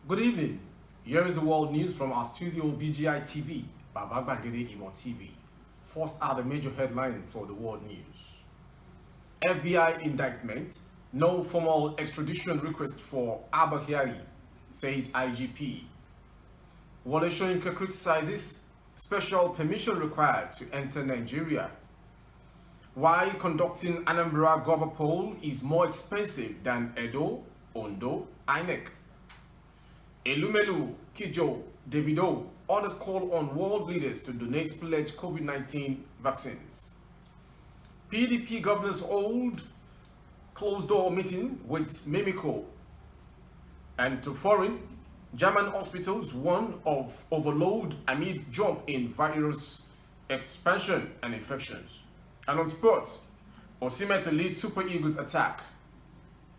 Good evening. Here is the world news from our studio BGI TV, Babagbagede Imo TV. First are the major headlines for the world news. FBI indictment, no formal extradition request for Abba Kyari, says IGP. Wole Soyinka criticizes special permission required to enter Nigeria. Why conducting Anambra Goba poll is more expensive than Edo, Ondo, INEC. Elumelu, Kijo, Davido, others call on world leaders to donate pledged COVID-19 vaccines. PDP governors hold closed-door meeting with Mimiko. And to foreign, German hospitals warn of overload amid jump in virus expansion and infections. And on sports, Osimhen to lead Super Eagles attack.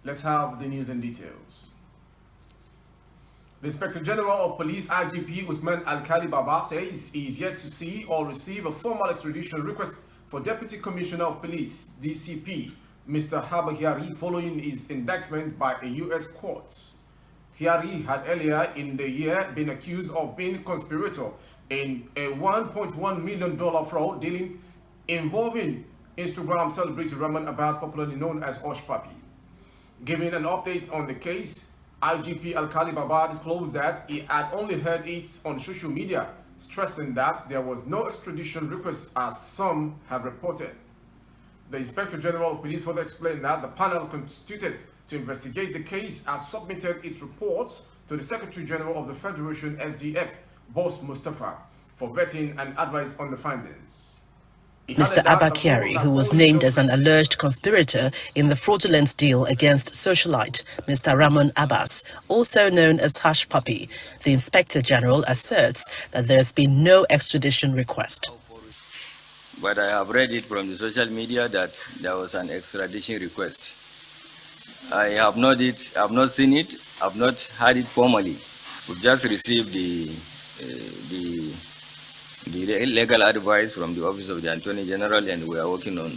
Let's have the news and details. The Inspector General of Police IGP Usman Alkali Baba says he is yet to see or receive a formal extradition request for Deputy Commissioner of Police DCP Mr. Abba Kyari following his indictment by a U.S. court. Kyari had earlier in the year been accused of being a conspirator in a $1.1 million fraud dealing involving Instagram celebrity Rahman Abbas, popularly known as Hush Papi. Giving an update on the case, IGP Alkali Baba disclosed that he had only heard it on social media, stressing that there was no extradition request as some have reported. The Inspector General of Police further explained that the panel constituted to investigate the case has submitted its reports to the Secretary General of the Federation SGF, Boss Mustafa, for vetting and advice on the findings. Mr. Abba Kyari, who was named as an alleged conspirator in the fraudulent deal against socialite Mr. Rahman Abbas, also known as Hush Papi, the Inspector General asserts that there has been no extradition request. But I have read it from the social media that there was an extradition request. I have not seen it, I've not had it formally. We've just received the legal advice from the Office of the Attorney General, and we are working on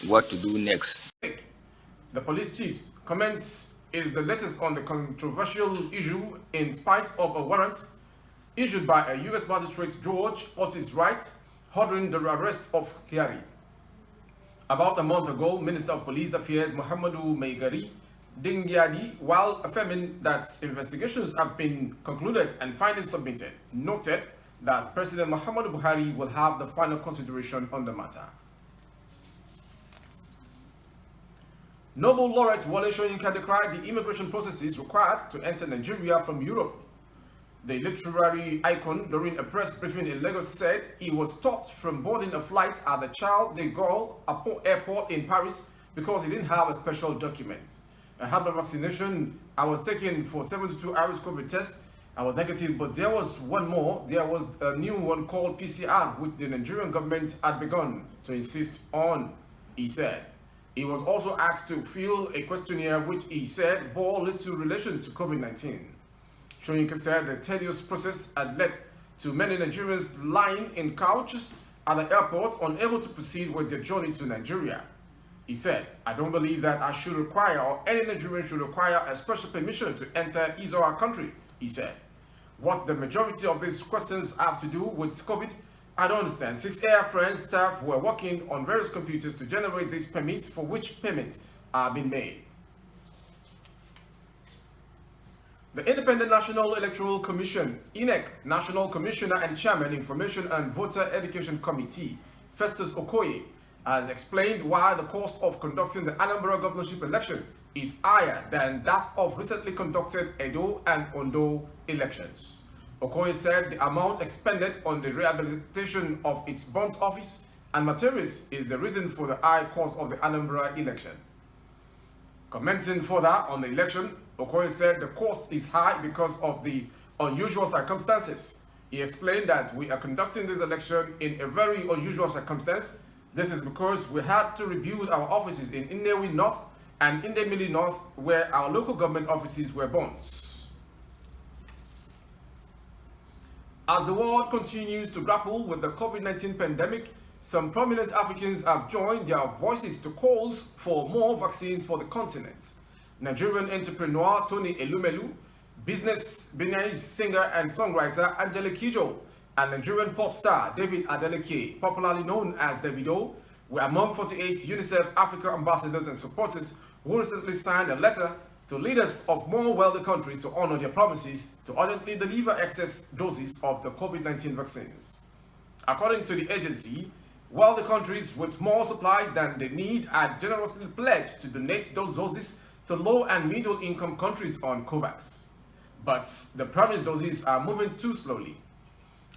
what to do next. The police chief's comments is the latest on the controversial issue in spite of a warrant issued by a U.S. magistrate, George Otis Wright, ordering the arrest of Kyari. About a month ago, Minister of Police Affairs Muhammadu Maigari Dingyadi, while affirming that investigations have been concluded and findings submitted, noted that President Muhammadu Buhari will have the final consideration on the matter. Nobel laureate Wole Soyinka decried the immigration processes required to enter Nigeria from Europe. The literary icon, during a press briefing in Lagos, said he was stopped from boarding a flight at the Charles de Gaulle airport in Paris because he didn't have a special document. I had my vaccination. I was taken for 72 hours COVID test. I was negative, but there was one more. There was a new one called PCR, which the Nigerian government had begun to insist on, he said. He was also asked to fill a questionnaire which he said bore little relation to COVID-19. Soyinka said the tedious process had led to many Nigerians lying in couches at the airport, unable to proceed with their journey to Nigeria. He said, I don't believe that I should require, or any Nigerian should require, a special permission to enter his or her country, he said. What the majority of these questions have to do with COVID, I don't understand. 6 Air France staff were working on various computers to generate these permits, for which payments are being made. The Independent National Electoral Commission, INEC, National Commissioner and Chairman, Information and Voter Education Committee, Festus Okoye, has explained why the cost of conducting the Anambra governorship election is higher than that of recently conducted Edo and Ondo elections. Okoye said the amount expended on the rehabilitation of its bonds office and materials is the reason for the high cost of the Anambra election. Commenting further on the election, Okoye said the cost is high because of the unusual circumstances. He explained that we are conducting this election in a very unusual circumstance. This is because we had to rebuild our offices in Nnewi North and Idemili North, where our local government offices were bonds. As the world continues to grapple with the COVID-19 pandemic, some prominent Africans have joined their voices to calls for more vaccines for the continent. Nigerian entrepreneur Tony Elumelu business Beninese singer and songwriter Angelique Kidjo, and Nigerian pop star David Adeleke, popularly known as Davido, were among 48 UNICEF Africa ambassadors and supporters who recently signed a letter to leaders of more wealthy countries to honor their promises to urgently deliver excess doses of the COVID-19 vaccines. According to the agency, wealthy countries with more supplies than they need had generously pledged to donate those doses to low and middle income countries on COVAX. But the promised doses are moving too slowly.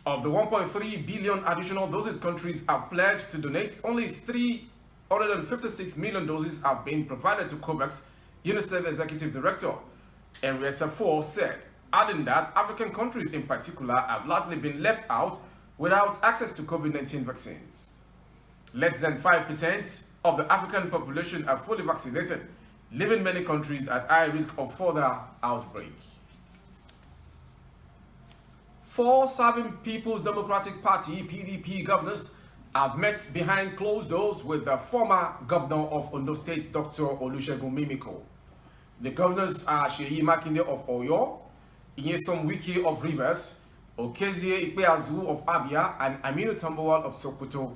Of the 1.3 billion additional doses countries have pledged to donate, only 356 million doses have been provided to COVAX, UNICEF Executive Director Henrietta Fore said, adding that African countries in particular have largely been left out without access to COVID-19 vaccines. Less than 5% of the African population are fully vaccinated, leaving many countries at high risk of further outbreak. 4 serving People's Democratic Party (PDP) governors have met behind closed doors with the former governor of Ondo State, Dr. Olusegun Mimiko. The governors are Seyi Makinde of Oyo, Nyesom Wike of Rivers, Okezie Ikpeazu of Abia, and Aminu Tambuwal of Sokoto.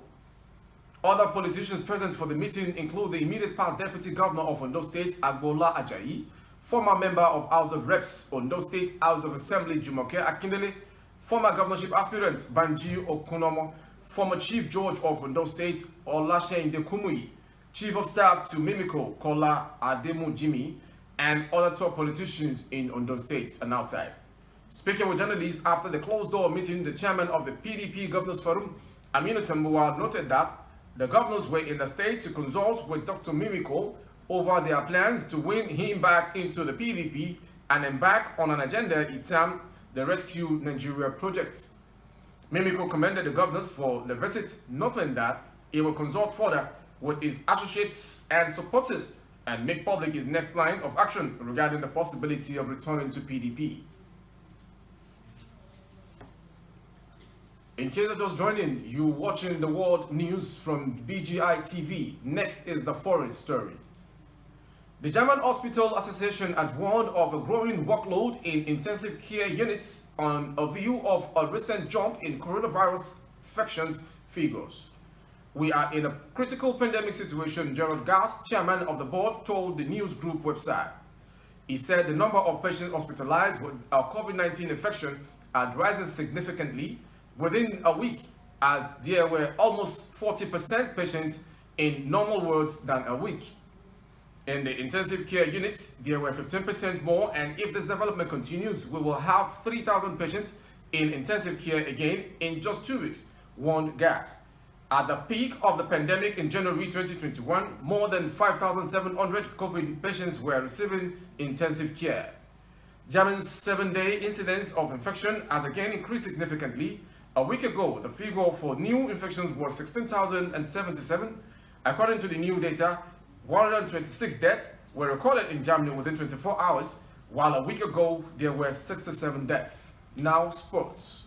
Other politicians present for the meeting include the immediate past Deputy Governor of Ondo State, Agbola Ajayi, former member of House of Reps, Ondo State House of Assembly, Jumoke Akindele, former governorship aspirant, Banji Okunomo, former Chief Judge of Ondo State, Olaseyinde Kumuyi, Chief of Staff to Mimiko, Kola Ademu Jimmy, and other top politicians in Ondo State and outside. Speaking with journalists after the closed-door meeting, the chairman of the PDP Governors Forum, Aminu Tambuwal, noted that the governors were in the state to consult with Dr. Mimiko over their plans to win him back into the PDP and embark on an agenda he termed the Rescue Nigeria project. Mimiko commended the governors for the visit, noting that he will consult further with his associates and supporters and make public his next line of action regarding the possibility of returning to PDP. In case you're just joining, you're watching the world news from BGI TV. Next is the foreign story. The German Hospital Association has warned of a growing workload in intensive care units on a view of a recent jump in coronavirus infections figures. We are in a critical pandemic situation, Gerald Gass, chairman of the board, told the news group website. He said the number of patients hospitalized with a COVID-19 infection had risen significantly within a week, as there were almost 40% patients in normal wards than a week. In the intensive care units, there were 15% more, and if this development continues, we will have 3,000 patients in intensive care again in just 2 weeks, warned Gass. At the peak of the pandemic in January 2021, more than 5,700 COVID patients were receiving intensive care. Germany's 7-day incidence of infection has again increased significantly. A week ago, the figure for new infections was 16,077. According to the new data, 126 deaths were recorded in Germany within 24 hours, while a week ago there were 67 deaths. Now sports.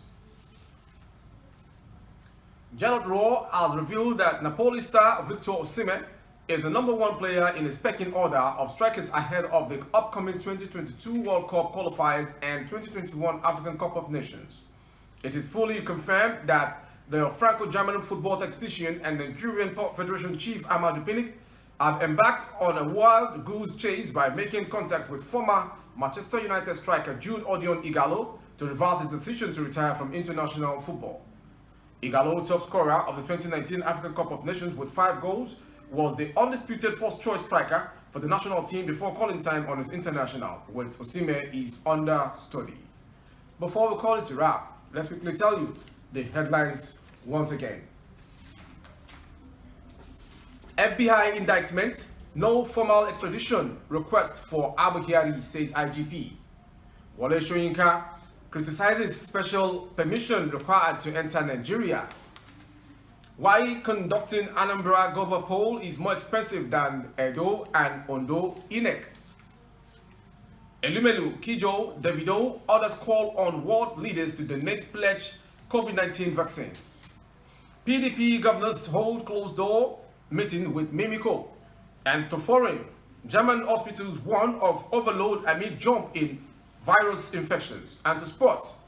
Gerald Rohr has revealed that Napoli star Victor Osimhen is the #1 player in his pecking order of strikers ahead of the upcoming 2022 World Cup qualifiers and 2021 African Cup of Nations. It is fully confirmed that the Franco-German football tactician and Nigerian Federation chief Amadou Pinnick have embarked on a wild goose chase by making contact with former Manchester United striker Jude Odion Igalo to reverse his decision to retire from international football. Igalo, top scorer of the 2019 African Cup of Nations with 5 goals, was the undisputed first-choice striker for the national team before calling time on his international, with Osimhen is under study. Before we call it a wrap, let's quickly tell you the headlines once again. FBI indictment, no formal extradition request for Abu Kyari, says IGP. Wole Soyinka criticizes special permission required to enter Nigeria. Why conducting Anambra Goba poll is more expensive than Edo and Ondo INEC. Elumelu, Kidjo, Davido, others call on world leaders to donate pledge COVID-19 vaccines. PDP governors hold closed-door meeting with Mimiko. And to foreign, German hospitals warn of overload amid jump in virus infections, and to sports,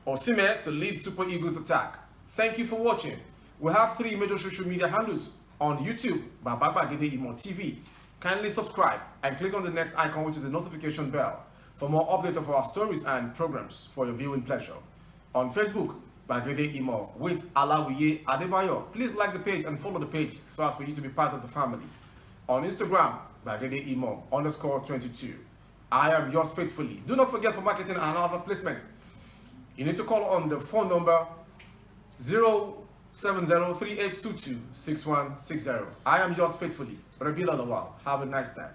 Osimhen to lead Super Eagles attack. Thank you for watching. We have 3 major social media handles on YouTube, Babagede Imo TV. Kindly subscribe and click on the next icon, which is the notification bell, for more updates of our stories and programs for your viewing pleasure. On Facebook, Bagede Imo with Alawiye Adebayo. Please like the page and follow the page so as for you to be part of the family. On Instagram, Bagede Imo _22. I am yours faithfully. Do not forget, for marketing and other placement, you need to call on the phone number 07038226160. I am yours faithfully, Rabila Lawal. Have a nice time.